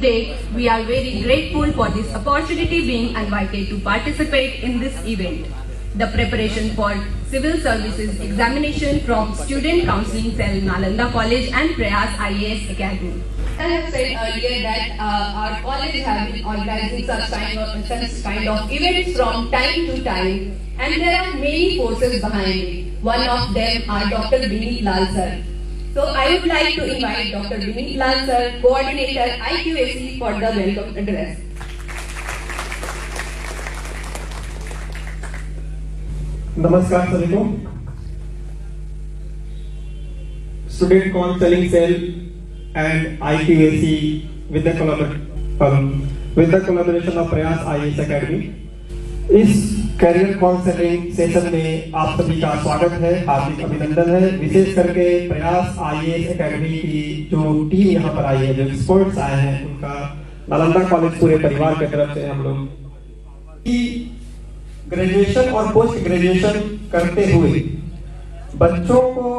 Today, we are very grateful for this opportunity being invited to participate in this event. The preparation for Civil Services Examination from Student Counseling Cell, Nalanda College and Prayas IAS Academy. I have said earlier that our college has been organizing such kind of events from time to time, and there are many forces behind it. One of them are Dr. Vineet Lal sir. So I would like to invite Dr. Vineet Lal sir, Coordinator IQAC, for the welcome address. नमस्कार सभी को। Student counselling cell and IQAC with the collaboration of प्रयास IAS Academy, इस career counselling session में आप सभी का स्वागत है, हार्दिक अभिनंदन है। विशेष करके प्रयास IAS Academy की जो टीम यहाँ पर आई है, जो एक्सपर्ट्स आए हैं, उनका नालंदा कॉलेज पूरे परिवार की तरफ से हम लोग ग्रेजुएशन और पोस्ट ग्रेजुएशन करते हुए बच्चों को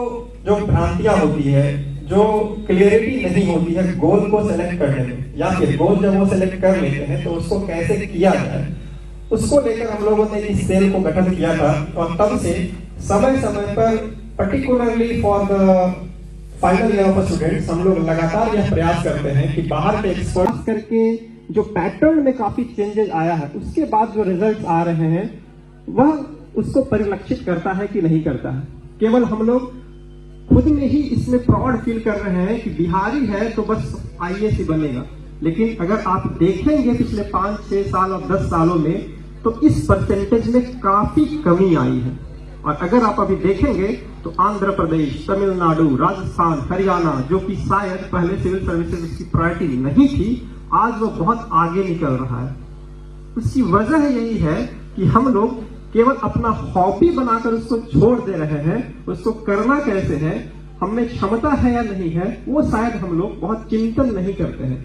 जो भ्रांतियां होती है, जो क्लियरिटी नहीं होती है गोल को सेलेक्ट करने में, या फिर गोल जब वो सेलेक्ट कर लेते हैं तो उसको कैसे किया जाए, उसको लेकर हम लोगों ने इस सेल को गठन किया था। और तब से समय समय पर particularly for the final year of students हम लोग लगातार यह प्रयास करते हैं कि बाहर के एक्सपर्ट्स करके जो पैटर्न में काफी चेंजेस आया है, उसके बाद जो रिजल्ट्स आ रहे हैं वह उसको परिलक्षित करता है कि नहीं करता है। केवल हम लोग खुद में ही इसमें प्राउड फील कर रहे हैं कि बिहारी है तो बस IAS ही बनेगा, लेकिन अगर आप देखेंगे पिछले 5-6 साल और 10 सालों में तो इस परसेंटेज में काफी कमी आई है। और अगर आप अभी देखेंगे तो आंध्र प्रदेश, तमिलनाडु, राजस्थान, हरियाणा, जो कि शायद पहले सिविल सर्विसेज की प्रायोरिटी नहीं थी, आज वो बहुत आगे निकल रहा है। उसकी वजह यही है कि हम लोग केवल अपना हॉबी बनाकर उसको छोड़ दे रहे हैं। उसको करना कैसे है, हमें क्षमता है या नहीं है, वो शायद हम लोग बहुत चिंतन नहीं करते हैं।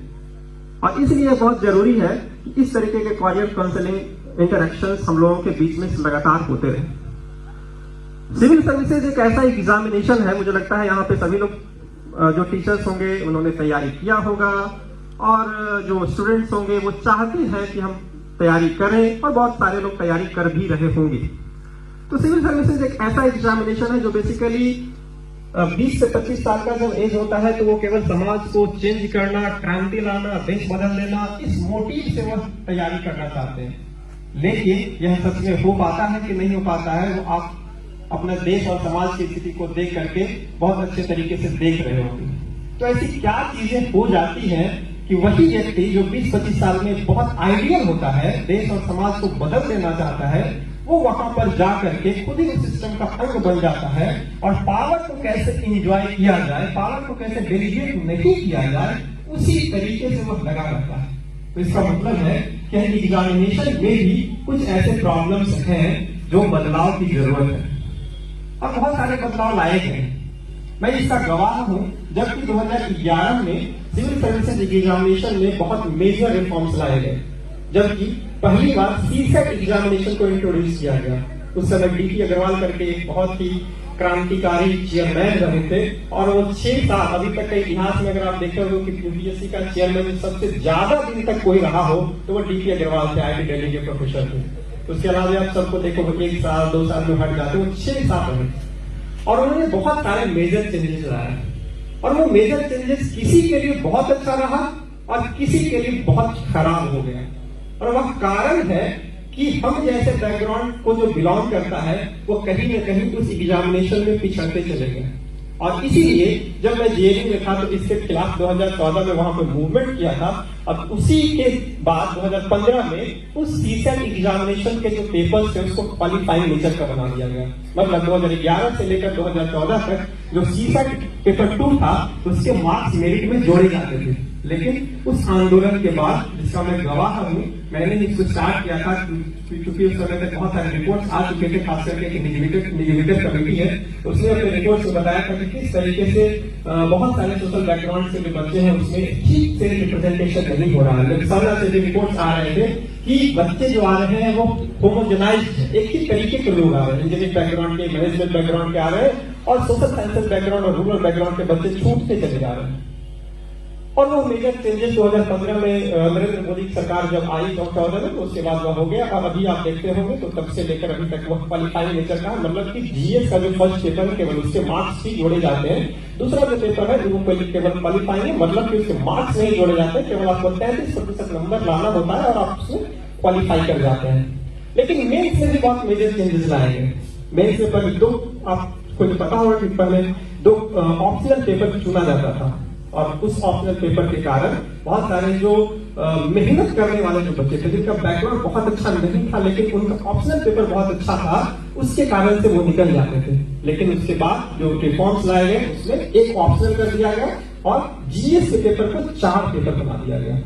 और इसलिए बहुत जरूरी है कि इस तरीके के करियर काउंसलिंग इंटरेक्शंस हम लोगों के बीच में लगातार होते रहे। सिविल सर्विसेज एक ऐसा एग्जामिनेशन है, मुझे लगता है यहाँ पे सभी लोग जो टीचर्स होंगे उन्होंने तैयारी किया होगा, और जो स्टूडेंट्स होंगे वो चाहते हैं कि हम तैयारी करें, और बहुत सारे लोग तैयारी कर भी रहे होंगे। तो सिविल सर्विसेज एक ऐसा एग्जामिनेशन है जो बेसिकली 20 से 25 साल का जब एज होता है तो वो केवल समाज को चेंज करना, क्रांति लाना, देश बदल देना, इस मोटिव से वह तैयारी करना चाहते हैं। लेकिन यह सच में हो पाता है कि नहीं हो पाता है, वो आप अपने देश और समाज की स्थिति को देख करके बहुत अच्छे तरीके से देख रहे होंगे। तो ऐसी क्या चीजें हो जाती हैं कि वही व्यक्ति जो 20-25 साल में बहुत आइडियल होता है, देश और समाज को बदल देना चाहता है, वो वहां पर जा करके खुद ही उस सिस्टम का अंग बन जाता है। और पावर को कैसे एंजॉय किया जाए, पावर को कैसे डेलीगेट नहीं किया जाए, उसी तरीके से वो लगा रहता है। तो इसका मतलब है कि एग्जामिनेशन में भी कुछ ऐसे प्रॉब्लम्स हैं जो बदलाव की जरूरत है, और बहुत सारे बदलाव लाए गए। मैं इसका गवाह हूं, जबकि 2011 में सिविल सर्विसेज एग्जामिनेशन में बहुत मेजर रिफॉर्म्स लाए गए, जबकि पहली बार सीसेट एग्जामिनेशन को इंट्रोड्यूस किया गया। उस समय DP अग्रवाल करके एक बहुत ही क्रांतिकारी चेयरमैन रहे थे, और वो 6 साल अभी तक के इतिहास में अगर आप देखे हो कि UPSC का चेयरमैन सबसे ज्यादा दिन तक कोई रहा हो तो वो DP अग्रवाल थे, IIT दिल्ली के प्रोफेसर थे। उसके अलावा आप सबको देखो 1 साल 2 साल में हट जाते, वो 6 साल रहे, और उन्होंने बहुत सारे मेजर चेंजेस लाए। और वो मेजर चेंजेस किसी के लिए बहुत अच्छा रहा और किसी के लिए बहुत खराब हो गया। और वह कारण है कि हम जैसे बैकग्राउंड को जो बिलोंग करता है वो कहीं न कहीं उस एग्जामिनेशन में पिछड़ते चले गए। और इसीलिए जब मैं JNU में था तो इसके खिलाफ 2014 में वहां पर मूवमेंट किया था। अब उसी के बाद 2015 में उस सीसेट एग्जामिनेशन के जो पेपर्स थे उसको क्वालिफाइंग नेचर का बना दिया गया। मतलब 2011 से लेकर 2014 तक जो सीसेट पेपर 2 था उसके मार्क्स मेरिट में जोड़े जाते थे। लेकिन उस आंदोलन के बाद, जिसका मैं गवाह हूं, मैंने इसको स्टार्ट किया था क्योंकि उस समय तक बहुत सारे रिपोर्ट्स आ चुके थे, खास करके एक निगेटिव कमेटी है, उसने अपने रिपोर्ट्स को बताया था कि किस तरीके से बहुत सारे सोशल बैकग्राउंड से जो बच्चे हैं उसमें ठीक से रिप्रेजेंटेशन नहीं हो रहा है। सामने से जो रिपोर्ट्स आ रहे थे कि बच्चे जो आ रहे हैं वो होमोजेनाइज्ड एक ही तरीके के लोग आ रहे हैं, इंजीनियरिंग बैकग्राउंड के, मैनेजमेंट बैकग्राउंड के आ रहे हैं, और सोशल साइंसेज बैकग्राउंड और रूरल बैकग्राउंड के बच्चे छूटते चले जा रहे हैं। और वो मेजर चेंजेस 2015 में नरेंद्र मोदी की सरकार जब आई 2014 में, तो उसके बाद वह हो गया। और अभी आप देखते होंगे तो तब से लेकर अभी तक वह क्वालिफाइंग नेचर का, मतलब कि जीएस का जो फर्स्ट पेपर है केवल उसके मार्क्स ही जोड़े जाते हैं। दूसरा जो पेपर है वो केवल क्वालिफाइंग है, मतलब कि उसके मार्क्स नहीं जोड़े जाते हैं, केवल आपको 33% नंबर लाना होता है और आप उसमें क्वालिफाई कर जाते हैं। लेकिन मेन्स में भी बहुत मेजर चेंजेस लाए गए। मेन्स में पहले दो, आपको पता होगा कि पहले दो ऑप्शनल पेपर चुना जाता था, और उस ऑप्शनल पेपर के कारण बहुत सारे जो मेहनत करने वाले जो बच्चे थे, जिनका बैकग्राउंड बहुत अच्छा नहीं था लेकिन उनका ऑप्शनल पेपर बहुत अच्छा था, उसके कारण से वो निकल जाते थे। लेकिन उसके बाद जो रिफॉर्म्स लाए गए उसमें एक ऑप्शनल कर दिया गया और जीएस के पेपर को 4 पेपर बना दिया गया।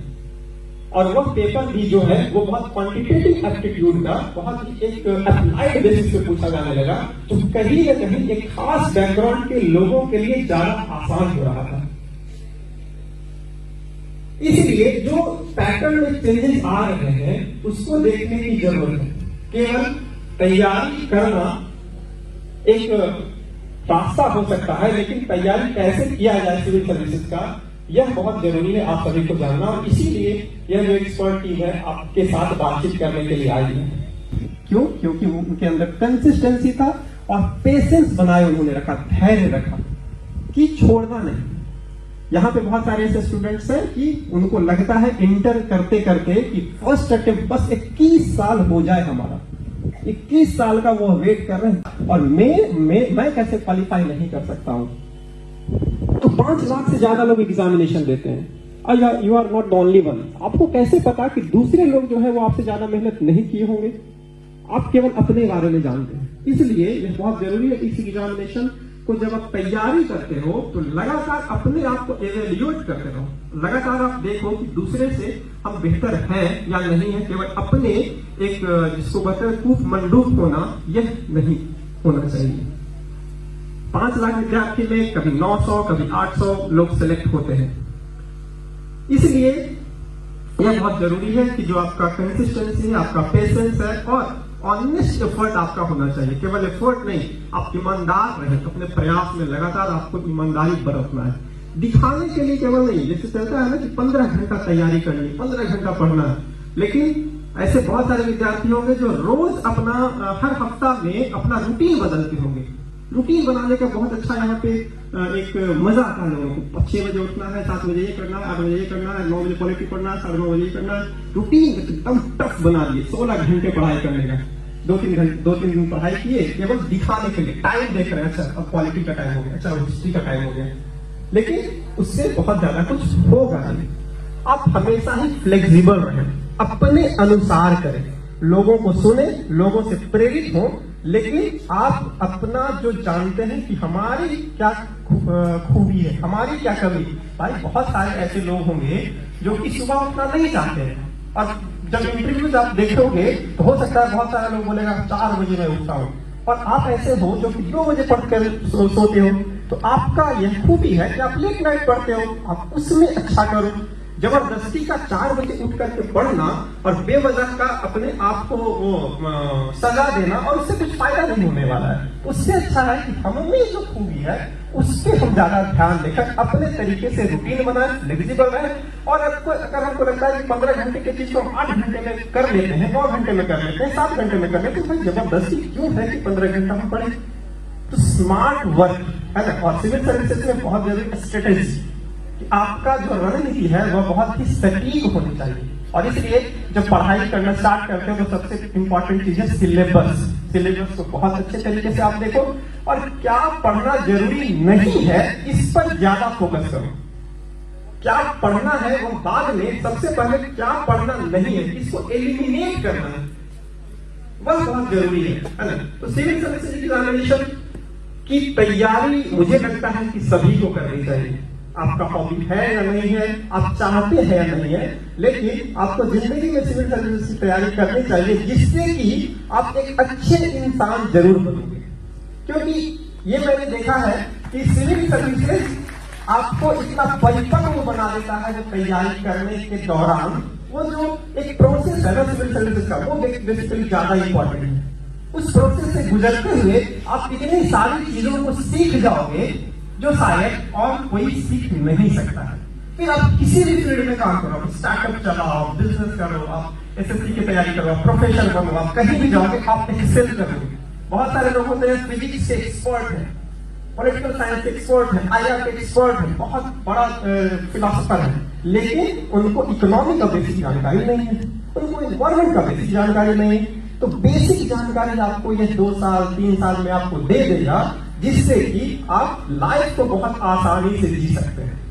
और वह पेपर भी जो है वो बहुत क्वांटिटेटिव एप्टीट्यूड का, बहुत ही एक अप्लाइड बेसिस पे पूछा जाने लगा, तो कहीं न कहीं एक खास बैकग्राउंड के लोगों के लिए ज्यादा आसान हो रहा था। इसलिए जो पैटर्न में चेंजेस आ रहे हैं उसको देखने की जरूरत है। केवल तैयारी करना एक रास्ता हो सकता है, लेकिन तैयारी कैसे किया जाए सिविल सर्विसेज का, यह बहुत जरूरी है आप सभी को जानना। और इसीलिए यह जो एक्सपर्ट टीम है आपके साथ बातचीत करने के लिए आई है। क्यों? क्योंकि उनके अंदर कंसिस्टेंसी था और पेशेंस बनाए उन्होंने रखा, धैर्य रखा कि छोड़ना नहीं। यहाँ पे बहुत सारे ऐसे स्टूडेंट्स हैं कि उनको लगता है इंटर करते करते कि फर्स्ट अटेम्प्ट बस 21 साल हो जाए हमारा, 21 साल का वो वेट कर रहे हैं और मैं कैसे क्वालिफाई नहीं कर सकता हूं। तो 5 लाख से ज्यादा लोग एग्जामिनेशन देते हैं, you are not the only one. आपको कैसे पता कि दूसरे लोग जो है वो आपसे ज्यादा मेहनत नहीं किए होंगे? आप केवल अपने बारे में जानते हैं। इसलिए यह बहुत जरूरी है इस एग्जामिनेशन को जब आप तैयारी करते हो तो लगातार अपने आप को एवेल्यूएट करते रहो। लगातार आप देखो कि दूसरे से हम बेहतर हैं या नहीं है। केवल अपने एक जिसको कहते हैं कूप मंडूक होना, यह नहीं होना चाहिए। 5 लाख विद्यार्थी में कभी 900 कभी 800 लोग सिलेक्ट होते हैं। इसलिए यह बहुत जरूरी है कि जो आपका कंसिस्टेंसी है, आपका पेशेंस है और ऑनेस्ट एफर्ट आपका होना चाहिए। केवल एफर्ट नहीं, आप ईमानदार रहें अपने प्रयास में, लगातार आपको ईमानदारी बरतना है। दिखाने के लिए केवल नहीं, जैसे चलता है ना कि 15 घंटा तैयारी करनी, 15 घंटा पढ़ना है, लेकिन ऐसे बहुत सारे विद्यार्थी होंगे जो रोज अपना हर हफ्ता में अपना रूटीन बदलते होंगे। रूटीन बनाने का बहुत अच्छा यहाँ पे एक मजा आता है लोगों को। 6 बजे उठना है, 7 बजे ये करना है, 8 बजे ये करना है, 9 बजे पॉलिटिक्स पढ़ना है, 9:30 बजे ये करना है। रूटीन एकदम टफ बना दिए, 16 घंटे पढ़ाई करने का। 2-3 दिन पढ़ाई किए केवल दिखाने के लिए, टाइम देख रहे हैं, अच्छा अब क्वालिटी का टाइम हो गया, अच्छा हिस्ट्री का टाइम हो गया, लेकिन उससे बहुत ज्यादा कुछ होगा नहीं। आप हमेशा ही फ्लेक्सिबल रहें, अपने अनुसार करें, लोगों को सुने, लोगों से प्रेरित हो, लेकिन आप अपना जो जानते हैं कि हमारी क्या खूबी है, हमारी क्या कमी। भाई बहुत सारे ऐसे लोग होंगे जो कि सुबह उठना नहीं चाहते हैं, और जब इंटरव्यूज आप देखोगे तो हो सकता है बहुत सारे लोग बोलेगा 4 बजे मैं उठता हूँ, और आप ऐसे हो जो कि 2 बजे पढ़कर सोते हो। तो आपका यह खूबी है कि आप लेट नाइट पढ़ते हो, आप उसमें अच्छा करो। जबरदस्ती का 4 बजे उठ करके पढ़ना और बेवजह का अपने आप को सजा देना, और उससे कुछ फायदा नहीं होने वाला है। उससे अच्छा है कि हमें जो खूबी है उस पर हम ज्यादा ध्यान देकर अपने तरीके से रूटीन बनाए, फ्लेक्सिबल रहे। और अगर हमको लगता है कि 15 घंटे की चीज को हम 8 घंटे में कर लेते हैं, 9 घंटे में कर लेते हैं, 7 घंटे में कर लेते हैं, तो भाई जबरदस्ती क्यों है कि 15 घंटा हम पढ़े? तो स्मार्ट वर्क है ना। और सिविल सर्विसेज में बहुत जरूरी स्ट्रेटेजी कि आपका जो रणनीति है वह बहुत ही सटीक होनी चाहिए। और इसलिए जब पढ़ाई करना स्टार्ट करते हो तो सबसे इंपॉर्टेंट चीज है सिलेबस। सिलेबस को बहुत अच्छे तरीके से आप देखो, और क्या पढ़ना जरूरी नहीं है इस पर ज्यादा फोकस करो। क्या पढ़ना है वो बाद में, सबसे पहले क्या पढ़ना नहीं है इसको एलिमिनेट करना है, वह बहुत जरूरी है ना। तो सिविल सर्विसेज एग्जामिनेशन की तैयारी मुझे लगता है कि सभी को करनी चाहिए। आपका हॉबी है या नहीं है, आप चाहते हैं या नहीं है, लेकिन आपको जिंदगी में सिविल सर्विसेज की तैयारी करनी चाहिए, जिससे कि आप एक अच्छे इंसान जरूर बनोगे। क्योंकि ये मैंने देखा है कि सिविल सर्विसेज आपको इतना परिपक्व बना देता है, जो तैयारी करने के दौरान वो जो एक प्रोसेस है ना सिविल सर्विसेज का, वो बेसिकली ज्यादा इंपॉर्टेंट है। उस प्रोसेस से गुजरते हुए आप इतनी सारी चीजों को सीख जाओगे जो शायद और कोई सीख नहीं सकता है। फिर आप किसी भी फील्ड में काम करो, स्टार्टअप चलाओ, बिजनेस करो, आप एसएससी की तैयारी करो, प्रोफेसर बनो, आप कहीं भी जाओगे आप एक्सेल करोगे। बहुत सारे लोग होते हैं फिजिक्स के एक्सपर्ट हैं, पॉलिटिकल साइंस के एक्सपर्ट हैं, आईआर के एक्सपर्ट हैं, बहुत बड़ा फिलोसफर है, लेकिन उनको इकोनॉमी का बेसिक जानकारी नहीं है, उनको एनवायरमेंट का बेसिक जानकारी नहीं है। तो बेसिक जानकारी आपको ये 2 साल 3 साल में आपको दे देगा, जिससे कि आप लाइफ को बहुत आसानी से जी सकते हैं।